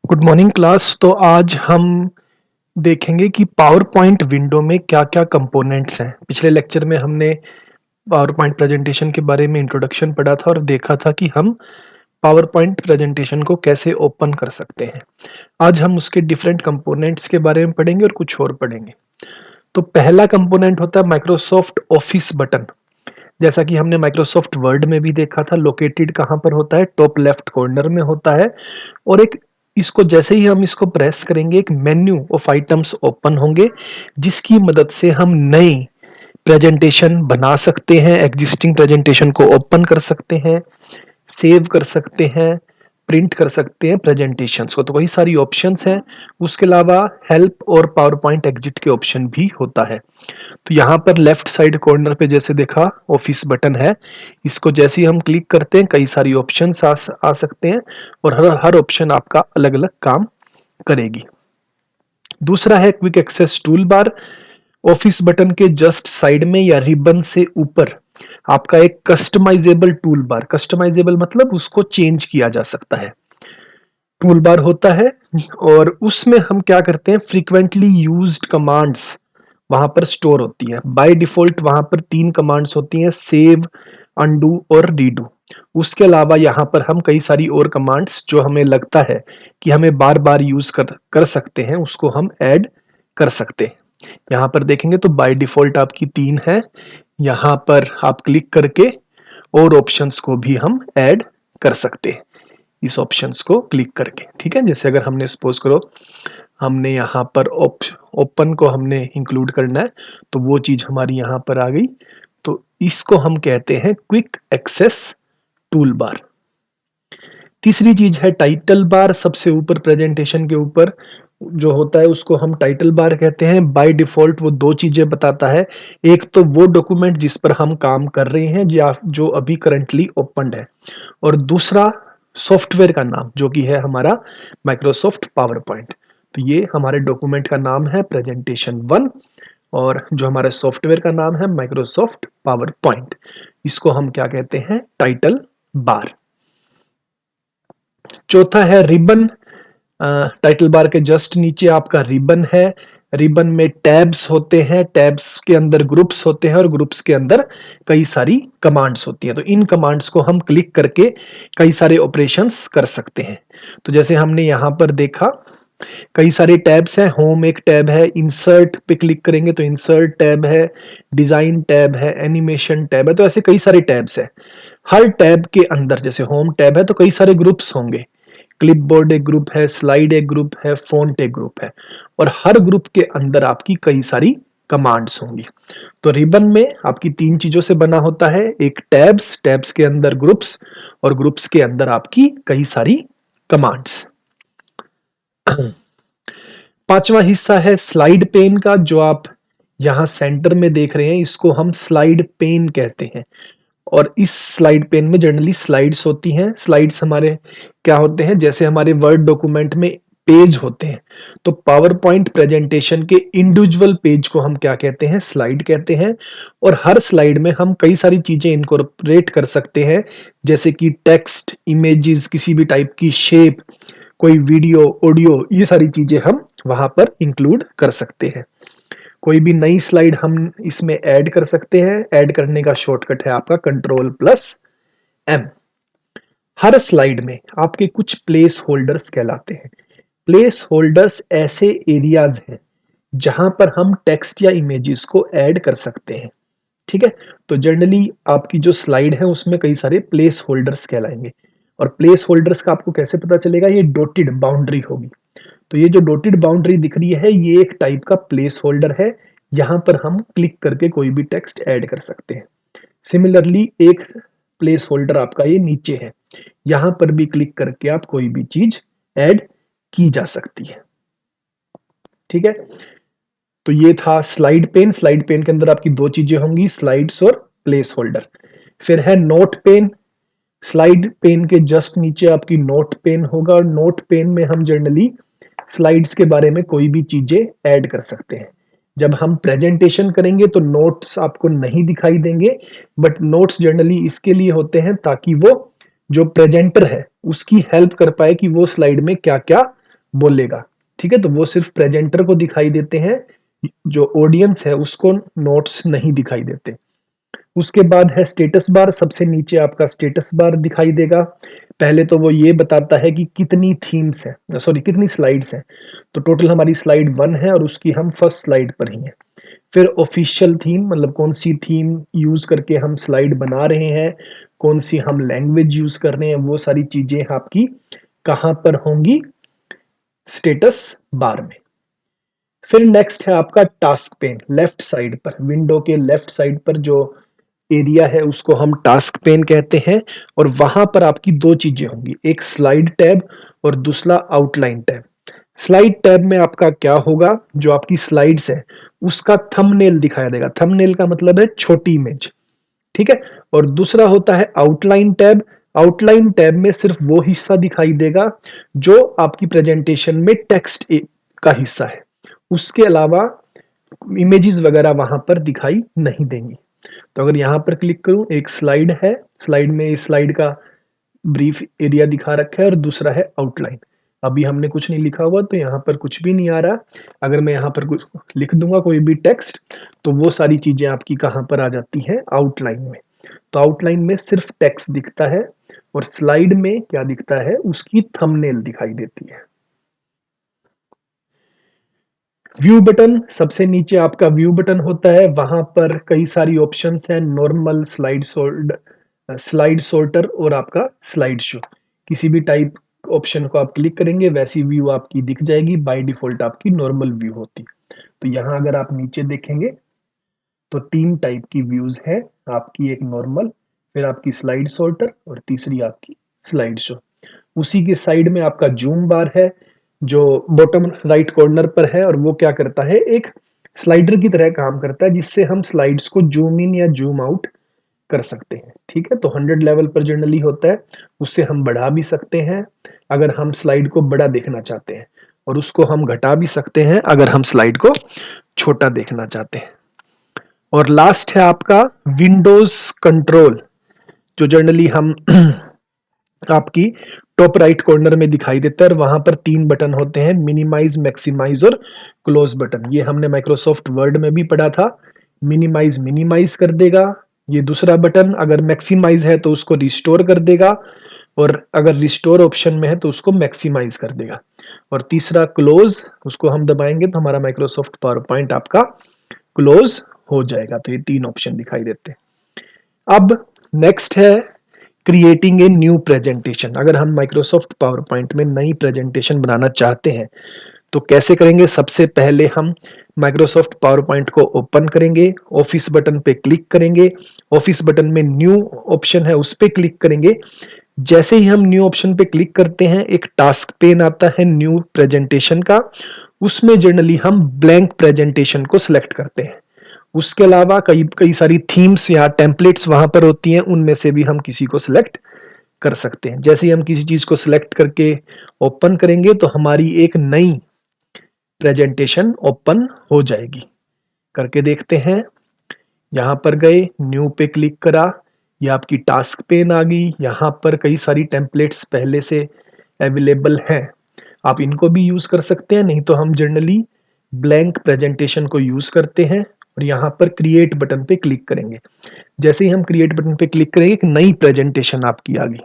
Good morning class. तो आज हम देखेंगे कि पावर पॉइंट विंडो में क्या-क्या कंपोनेंट्स हैं। पिछले लेक्चर में हमने पावर पॉइंट प्रेजेंटेशन के बारे में इंट्रोडक्शन पढ़ा था और देखा था कि हम पावर पॉइंट प्रेजेंटेशन को कैसे ओपन कर सकते हैं। आज हम उसके डिफरेंट कंपोनेंट्स के बारे में पढ़ेंगे और कुछ और पढ़ेंगे। तो पहला कंपोनेंट होता है माइक्रोसॉफ्ट ऑफिस बटन। जैसा कि हमने माइक्रोसॉफ्ट वर्ड में भी देखा था, लोकेटेड कहाँ पर होता है, टॉप लेफ्ट कॉर्नर में होता है। और एक इसको जैसे ही हम इसको प्रेस करेंगे एक मेन्यू ऑफ आइटम्स ओपन होंगे, जिसकी मदद से हम नई प्रेजेंटेशन बना सकते हैं, एग्जिस्टिंग प्रेजेंटेशन को ओपन कर सकते हैं, सेव कर सकते हैं, प्रिंट कर सकते हैं प्रेजेंटेशंस को। तो वही सारी ऑप्शंस हैं। उसके अलावा हेल्प और पावर पॉइंट एग्जिट के ऑप्शन भी होता है। तो यहाँ पर लेफ्ट साइड कॉर्नर पे जैसे देखा ऑफिस बटन है, इसको जैसे ही हम क्लिक करते हैं कई सारी ऑप्शंस आ सकते हैं और हर हर ऑप्शन आपका अलग अलग काम करेगी। दूसरा है quick access toolbar. Office button के जस्ट साइड में या रिबन से ऊपर आपका एक कस्टमाइजेबल टूल बार, कस्टमाइजेबल मतलब उसको चेंज किया जा सकता है, टूल बार होता है। और उसमें हम क्या करते हैं, फ्रीक्वेंटली यूज्ड कमांड्स वहां पर स्टोर होती है। बाय डिफॉल्ट वहां पर 3 कमांड्स होती हैं, सेव, अनडू और रीडू। उसके अलावा यहाँ पर हम कई सारी और कमांड्स जो हमें लगता है कि हमें बार बार यूज कर सकते हैं, उसको हम ऐड कर सकते हैं। यहाँ पर देखेंगे तो बाय डिफॉल्ट आपकी 3 है। यहाँ पर आप क्लिक करके और ऑप्शंस को भी हम ऐड कर सकते हैं इस ऑप्शंस को क्लिक करके। ठीक है, जैसे अगर हमने सपोज करो हमने यहाँ पर ओपन को हमने इंक्लूड करना है, तो वो चीज हमारी यहाँ पर आ गई। तो इसको हम कहते हैं क्विक एक्सेस टूल बार। तीसरी चीज है टाइटल बार। सबसे ऊपर प्रेजेंटेशन के ऊपर जो होता है उसको हम टाइटल बार कहते हैं। बाय डिफॉल्ट वो दो चीजें बताता है, एक तो वो डॉक्यूमेंट जिस पर हम काम कर रहे हैं या जो अभी करंटली ओपन है, और दूसरा सॉफ्टवेयर का नाम जो कि है हमारा माइक्रोसॉफ्ट पावर पॉइंट। तो ये हमारे डॉक्यूमेंट का नाम है प्रेजेंटेशन 1 और जो हमारे सॉफ्टवेयर का नाम है माइक्रोसॉफ्ट पावर पॉइंट। इसको हम क्या कहते हैं, टाइटल बार। चौथा है रिबन। टाइटल बार के जस्ट नीचे आपका रिबन है। रिबन में टैब्स होते हैं, टैब्स के अंदर ग्रुप्स होते हैं और ग्रुप्स के अंदर कई सारी कमांड्स होती हैं। तो इन कमांड्स को हम क्लिक करके कई सारे ऑपरेशंस कर सकते हैं। तो जैसे हमने यहाँ पर देखा कई सारे टैब्स हैं। होम एक टैब है, इंसर्ट पे क्लिक करेंगे तो इंसर्ट टैब है, डिजाइन टैब है, एनिमेशन टैब है। तो ऐसे कई सारे टैब्स हैं। हर टैब के अंदर जैसे होम टैब है तो कई सारे ग्रुप्स होंगे। क्लिपबोर्ड एक ग्रुप है, स्लाइड एक ग्रुप है, फॉन्ट एक ग्रुप है, और हर ग्रुप के अंदर आपकी कई सारी कमांड्स होंगी। तो रिबन में आपकी 3 चीजों से बना होता है, एक टैब्स, टैब्स के अंदर ग्रुप्स और ग्रुप्स के अंदर आपकी कई सारी कमांड्स। पांचवा हिस्सा है स्लाइड पेन का, जो आप यहाँ सेंटर में देख रहे हैं, इसको हम स्लाइड पेन कहते हैं। और इस स्लाइड पेन में जनरली स्लाइड्स होती हैं। स्लाइड्स हमारे क्या होते हैं, जैसे हमारे वर्ड डॉक्यूमेंट में पेज होते हैं, तो पावर पॉइंट प्रेजेंटेशन के इंडिविजुअल पेज को हम क्या कहते हैं, स्लाइड कहते हैं। और हर स्लाइड में हम कई सारी चीजें इनकॉर्पोरेट कर सकते हैं, जैसे कि टेक्स्ट, इमेजेस, किसी भी टाइप की शेप, कोई वीडियो, ऑडियो, ये सारी चीजें हम वहां पर इंक्लूड कर सकते हैं। कोई भी नई स्लाइड हम इसमें ऐड कर सकते हैं। ऐड करने का शॉर्टकट है आपका Ctrl+M। हर स्लाइड में आपके कुछ प्लेस होल्डर्स कहलाते हैं। प्लेस होल्डर्स ऐसे एरियाज हैं जहां पर हम टेक्स्ट या इमेजेस को ऐड कर सकते हैं। ठीक है, तो जनरली आपकी जो स्लाइड है उसमें कई सारे प्लेस होल्डर्स कहलाएंगे। और प्लेस होल्डर्स का आपको कैसे पता चलेगा, ये डॉटेड बाउंड्री होगी। तो ये जो डॉटेड बाउंड्री दिख रही है ये एक टाइप का प्लेस होल्डर है, यहाँ पर हम क्लिक करके कोई भी टेक्स्ट ऐड कर सकते हैं। सिमिलरली एक प्लेस होल्डर आपका ये नीचे है, यहाँ पर भी क्लिक करके आप कोई भी चीज ऐड की जा सकती है। ठीक है, तो ये था स्लाइड पेन। स्लाइड पेन के अंदर आपकी दो चीजें होंगी, स्लाइड्स और प्लेस होल्डर। फिर है नोट पेन। स्लाइड पेन के जस्ट नीचे आपकी नोट पेन होगा, और नोट पेन में हम जनरली स्लाइड्स के बारे में कोई भी चीजें ऐड कर सकते हैं। जब हम प्रेजेंटेशन करेंगे तो नोट्स आपको नहीं दिखाई देंगे, बट नोट्स जनरली इसके लिए होते हैं ताकि वो जो प्रेजेंटर है उसकी हेल्प कर पाए कि वो स्लाइड में क्या क्या बोलेगा, ठीक है? तो वो सिर्फ प्रेजेंटर को दिखाई देते हैं, जो ऑडियंस है उसको नोट्स नहीं दिखाई देते। उसके बाद है स्टेटस बार, सबसे नीचे आपका स्टेटस बार दिखाई देगा। पहले तो वो ये बताता है कि कितनी थीम्स हैं, सॉरी कितनी स्लाइड्स हैं। तो टोटल हमारी स्लाइड 1 है और उसकी हम फर्स्ट स्लाइड पर ही हैं। फिर ऑफिशियल थीम, मतलब कौन सी थीम यूज करके हम स्लाइड बना रहे हैं, कौन सी हम लैंग्वेज यूज कर रहे हैं, वो सारी चीजें आपकी कहाँ पर होंगी, स्टेटस बार में। फिर नेक्स्ट है आपका टास्क पेन, लेफ्ट साइड पर, विंडो के लेफ्ट साइड पर जो एरिया है उसको हम टास्क पेन कहते हैं। और वहां पर आपकी दो चीजें होंगी, एक स्लाइड टैब और दूसरा आउटलाइन टैब। स्लाइड टैब में आपका क्या होगा, जो आपकी स्लाइड्स है उसका थंबनेल दिखाया देगा। थंबनेल का मतलब है छोटी इमेज, ठीक है? और दूसरा होता है आउटलाइन टैब। आउटलाइन टैब में सिर्फ वो हिस्सा दिखाई देगा जो आपकी प्रेजेंटेशन में टेक्स्ट का हिस्सा है, उसके अलावा इमेजेस वगैरह वहां पर दिखाई नहीं देंगी। तो अगर यहाँ पर क्लिक करूं, एक स्लाइड है, स्लाइड में इस स्लाइड का ब्रीफ एरिया दिखा रखा है और दूसरा है आउटलाइन। अभी हमने कुछ नहीं लिखा हुआ तो यहाँ पर कुछ भी नहीं आ रहा। अगर मैं यहाँ पर कुछ लिख दूंगा कोई भी टेक्स्ट, तो वो सारी चीजें आपकी कहाँ पर आ जाती हैं, आउटलाइन में। तो आउटलाइन में सिर्फ टेक्स्ट दिखता है और स्लाइड में क्या दिखता है, उसकी थंबनेल दिखाई देती है। व्यू बटन, सबसे नीचे आपका व्यू बटन होता है, वहां पर कई सारी ऑप्शंस हैं, नॉर्मल, स्लाइड सॉर्टर और आपका स्लाइड शो। किसी भी टाइप ऑप्शन को आप क्लिक करेंगे वैसी व्यू आपकी दिख जाएगी, बाय डिफॉल्ट आपकी नॉर्मल व्यू होती। तो यहाँ अगर आप नीचे देखेंगे तो 3 टाइप की व्यूज है आपकी, एक नॉर्मल, फिर आपकी स्लाइड सॉर्टर और तीसरी आपकी स्लाइड शो। उसी के साइड में आपका जूम बार है जो बॉटम राइट कॉर्नर पर है, और वो क्या करता है, एक स्लाइडर की तरह काम करता है जिससे हम स्लाइड्स को जूम इन या जूम आउट कर सकते हैं, ठीक है? तो 100 लेवल पर जनरली होता है, उससे हम बढ़ा भी सकते हैं अगर हम स्लाइड को बड़ा देखना चाहते हैं, और उसको हम घटा भी सकते हैं अगर हम स्लाइड को छोटा देखना चाहते हैं। और लास्ट है आपका विंडोज कंट्रोल, जो जनरली हम आपकी टॉप राइट कॉर्नर में दिखाई देता है, और वहां पर 3 बटन होते हैं, मिनिमाइज, मैक्सिमाइज और क्लोज बटन। ये हमने माइक्रोसॉफ्ट वर्ड में भी पढ़ा था। मिनिमाइज मिनिमाइज कर देगा, ये दूसरा बटन अगर मैक्सिमाइज है तो उसको रिस्टोर कर देगा, और अगर रिस्टोर ऑप्शन में है तो उसको मैक्सिमाइज कर देगा। और तीसरा क्लोज, उसको हम दबाएंगे तो हमारा माइक्रोसॉफ्ट पावर पॉइंट आपका क्लोज हो जाएगा। तो ये 3 ऑप्शन दिखाई देते हैं। अब नेक्स्ट है क्रिएटिंग ए न्यू प्रेजेंटेशन। अगर हम माइक्रोसॉफ्ट पावर पॉइंट में नई प्रेजेंटेशन बनाना चाहते हैं तो कैसे करेंगे? सबसे पहले हम माइक्रोसॉफ्ट पावर पॉइंट को ओपन करेंगे, ऑफिस बटन पे क्लिक करेंगे, ऑफिस बटन में न्यू ऑप्शन है उस पे क्लिक करेंगे। जैसे ही हम न्यू ऑप्शन पे क्लिक करते हैं एक टास्क पेन आता है न्यू प्रेजेंटेशन का, उसमें जनरली हम ब्लैंक प्रेजेंटेशन को सिलेक्ट करते हैं। उसके अलावा कई कई सारी थीम्स या टेम्पलेट्स वहां पर होती हैं, उनमें से भी हम किसी को सिलेक्ट कर सकते हैं। जैसे ही हम किसी चीज को सिलेक्ट करके ओपन करेंगे तो हमारी एक नई प्रेजेंटेशन ओपन हो जाएगी। करके देखते हैं। यहाँ पर गए, न्यू पे क्लिक करा, ये आपकी टास्क पेन आ गई। यहाँ पर कई सारी टेम्पलेट्स पहले से अवेलेबल हैं, आप इनको भी यूज कर सकते हैं, नहीं तो हम जनरली ब्लैंक प्रेजेंटेशन को यूज करते हैं। और यहाँ पर क्रिएट बटन पे क्लिक करेंगे। जैसे ही हम क्रिएट बटन पे क्लिक करेंगे एक नई प्रेजेंटेशन आपकी आ गई।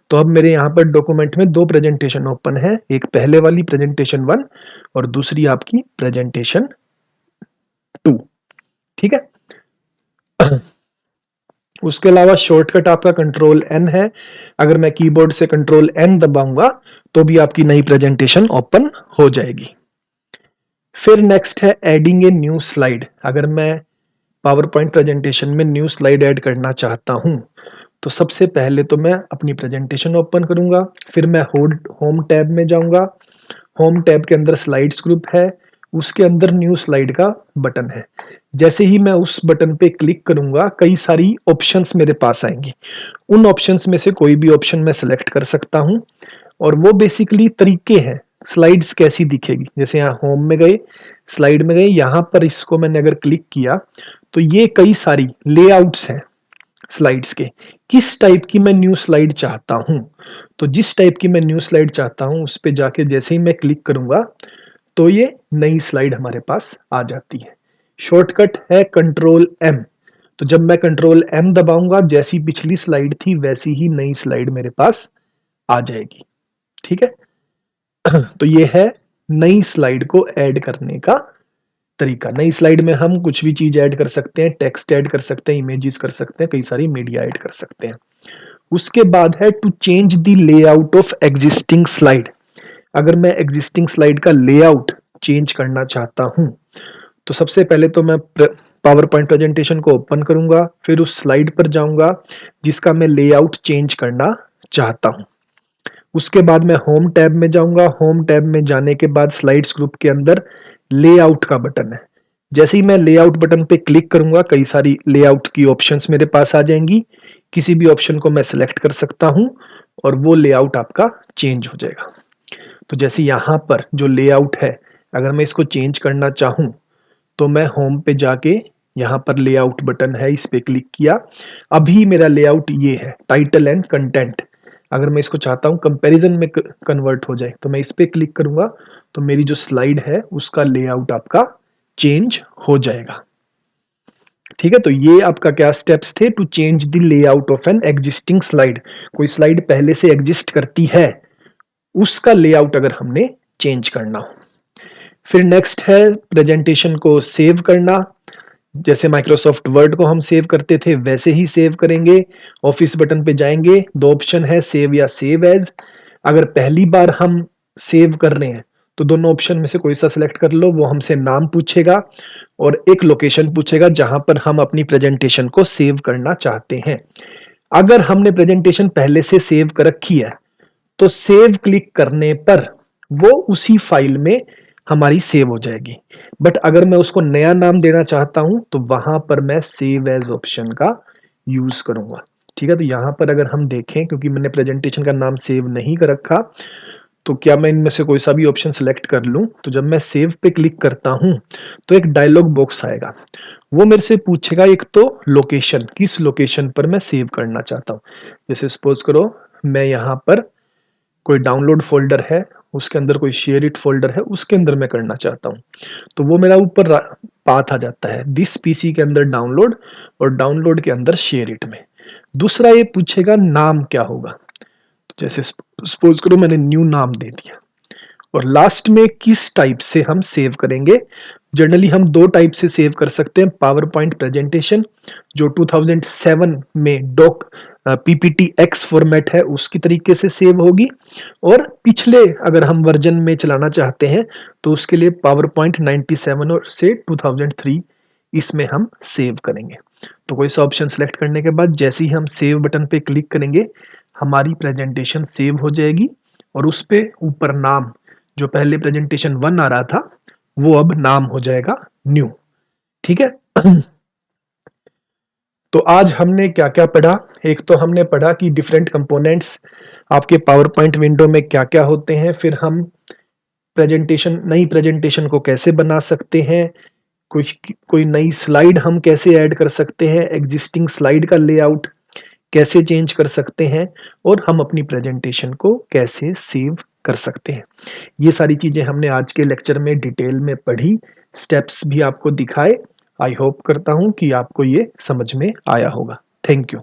तो अब मेरे यहाँ पर डॉक्यूमेंट में 2 प्रेजेंटेशन ओपन है, एक पहले वाली प्रेजेंटेशन 1 और दूसरी आपकी प्रेजेंटेशन 2, ठीक है? उसके अलावा शॉर्टकट आपका कंट्रोल एन है। अगर मैं कीबोर्ड से कंट्रोल एन दबाऊंगा तो भी आपकी नई प्रेजेंटेशन ओपन हो जाएगी। फिर नेक्स्ट है एडिंग ए न्यू स्लाइड। अगर मैं पावर पॉइंट प्रेजेंटेशन में न्यू स्लाइड ऐड करना चाहता हूं तो सबसे पहले तो मैं अपनी प्रेजेंटेशन ओपन करूंगा, फिर मैं होम टैब में जाऊंगा। होम टैब के अंदर स्लाइड्स ग्रुप है, उसके अंदर न्यू स्लाइड का बटन है। जैसे ही मैं उस बटन पे क्लिक करूंगा कई सारी ऑप्शंस मेरे पास आएंगी। उन ऑप्शंस में से कोई भी ऑप्शन मैं सिलेक्ट कर सकता हूं, और वो बेसिकली तरीके हैं स्लाइड्स कैसी दिखेगी। जैसे यहाँ होम में गए, स्लाइड में गए, यहाँ पर इसको मैंने अगर क्लिक किया तो ये कई सारी लेआउट्स हैं स्लाइड्स के, किस टाइप की मैं न्यू स्लाइड चाहता हूं तो जिस टाइप की मैं न्यू स्लाइड चाहता हूँ उस पे जाके जैसे ही मैं क्लिक करूँगा तो ये नई स्लाइड हमारे पास आ जाती है। शॉर्टकट है कंट्रोल एम। तो जब मैं कंट्रोल एम दबाऊंगा जैसी पिछली स्लाइड थी वैसी ही नई स्लाइड मेरे पास आ जाएगी। ठीक है। तो ये है नई स्लाइड को ऐड करने का तरीका। नई स्लाइड में हम कुछ भी चीज ऐड कर सकते हैं, टेक्स्ट ऐड कर सकते हैं, इमेजेस कर सकते हैं, कई सारी मीडिया ऐड कर सकते हैं। उसके बाद है to change the layout of existing slide. अगर मैं एग्जिस्टिंग स्लाइड का लेआउट चेंज करना चाहता हूं तो सबसे पहले तो मैं पावर पॉइंट प्रेजेंटेशन को ओपन करूंगा, फिर उस स्लाइड पर जाऊंगा जिसका मैं लेआउट चेंज करना चाहता हूं। उसके बाद मैं होम टैब में जाऊंगा। होम टैब में जाने के बाद स्लाइड्स ग्रुप के अंदर लेआउट का बटन है। जैसे ही मैं लेआउट बटन पे क्लिक करूंगा कई सारी लेआउट की ऑप्शंस मेरे पास आ जाएंगी। किसी भी ऑप्शन को मैं सिलेक्ट कर सकता हूं और वो लेआउट आपका चेंज हो जाएगा। तो जैसे यहाँ पर जो लेआउट है, अगर मैं इसको चेंज करना चाहूँ तो मैं होम पे जाके यहाँ पर लेआउट बटन है, इस पे क्लिक किया। अभी मेरा लेआउट ये है, टाइटल एंड कंटेंट। अगर मैं इसको चाहता हूँ कंपैरिजन में कन्वर्ट हो जाए तो मैं इस पे क्लिक करूंगा तो मेरी जो स्लाइड है उसका लेआउट आपका चेंज हो जाएगा। ठीक है। तो ये आपका क्या स्टेप्स थे to change the layout of an existing slide. कोई स्लाइड पहले से एग्जिस्ट करती है उसका लेआउट अगर हमने चेंज करना हो। फिर नेक्स्ट है प्रेजेंटेशन को सेव करना। जैसे माइक्रोसॉफ्ट वर्ड को हम सेव करते थे वैसे ही सेव करेंगे। ऑफिस बटन पे जाएंगे, दो ऑप्शन है, सेव या सेव एज। अगर पहली बार हम सेव कर रहे हैं तो दोनों ऑप्शन में से कोई सा सिलेक्ट कर लो। वो हमसे नाम पूछेगा और एक लोकेशन पूछेगा जहां पर हम अपनी प्रेजेंटेशन को सेव करना चाहते हैं। अगर हमने प्रेजेंटेशन पहले से सेव कर रखी है तो सेव क्लिक करने पर वो उसी फाइल में हमारी सेव हो जाएगी। बट अगर मैं उसको नया नाम देना चाहता हूं तो वहां पर मैं सेव एज ऑप्शन का यूज करूंगा। ठीक है। तो यहां पर अगर हम देखें, क्योंकि मैंने प्रेजेंटेशन का नाम सेव नहीं कर रखा, तो क्या मैं इनमें से कोई सा भी ऑप्शन सेलेक्ट कर लूं तो जब मैं सेव पे क्लिक करता हूं तो एक डायलॉग बॉक्स आएगा। वो मेरे से पूछेगा एक तो लोकेशन, किस लोकेशन पर मैं सेव करना चाहता हूं। जैसे सपोज करो मैं यहाँ पर कोई डाउनलोड फोल्डर है, उसके अंदर कोई शेयर इट फोल्डर है, उसके अंदर मैं करना चाहता हूँ तो वो मेरा ऊपर पाथ आ जाता है, दिस पीसी के अंदर डाउनलोड और डाउनलोड के अंदर शेयर इट में। दूसरा ये पूछेगा नाम क्या होगा। तो जैसे सपोज करो मैंने न्यू नाम दे दिया। और लास्ट में किस टाइप से हम सेव करेंगे। जनरली हम दो टाइप से सेव कर सकते हैं। पावर पॉइंट प्रेजेंटेशन जो 2007 में डॉक पीपीटी एक्स फॉर्मेट है उसकी तरीके से सेव होगी, और पिछले अगर हम वर्जन में चलाना चाहते हैं तो उसके लिए पावर पॉइंट 97 और से 2003 इसमें हम सेव करेंगे। तो कोई सा ऑप्शन सेलेक्ट करने के बाद जैसे ही हम सेव बटन पे क्लिक करेंगे हमारी प्रेजेंटेशन सेव हो जाएगी और उस पे ऊपर नाम, जो पहले प्रेजेंटेशन 1 आ रहा था वो अब नाम हो जाएगा न्यू। ठीक है। तो आज हमने क्या क्या पढ़ा। एक तो हमने पढ़ा कि डिफरेंट कंपोनेंट्स आपके पावर पॉइंट विंडो में क्या क्या होते हैं, फिर हम नई प्रेजेंटेशन को कैसे बना सकते हैं, कुछ कोई नई स्लाइड हम कैसे ऐड कर सकते हैं, एग्जिस्टिंग स्लाइड का लेआउट कैसे चेंज कर सकते हैं, और हम अपनी प्रेजेंटेशन को कैसे सेव कर सकते हैं। ये सारी चीजें हमने आज के लेक्चर में डिटेल में पढ़ी, स्टेप्स भी आपको दिखाए। आई होप करता हूं कि आपको ये समझ में आया होगा। Thank you.